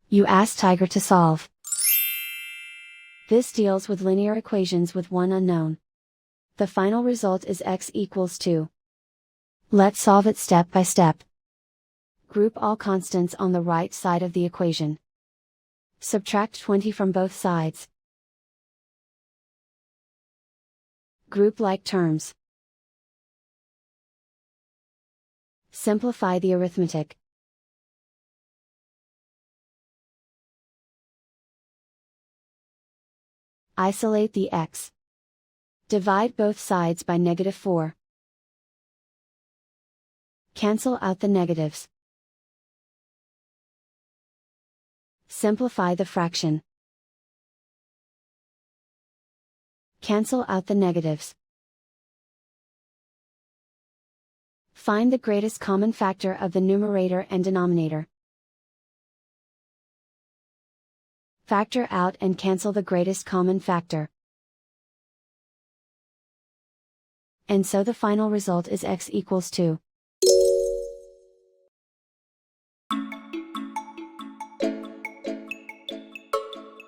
You ask Tiger to solve. This deals with linear equations with one unknown. The final result is x equals 2. Let's solve it step by step. Group all constants on the right side of the equation. Subtract 20 from both sides. Group like terms. Simplify the arithmetic. Isolate the x. Divide both sides by -4. Cancel out the negatives. Simplify the fraction. Cancel out the negatives. Find the greatest common factor of the numerator and denominator. Factor out and cancel the greatest common factor. And so the final result is x equals 2.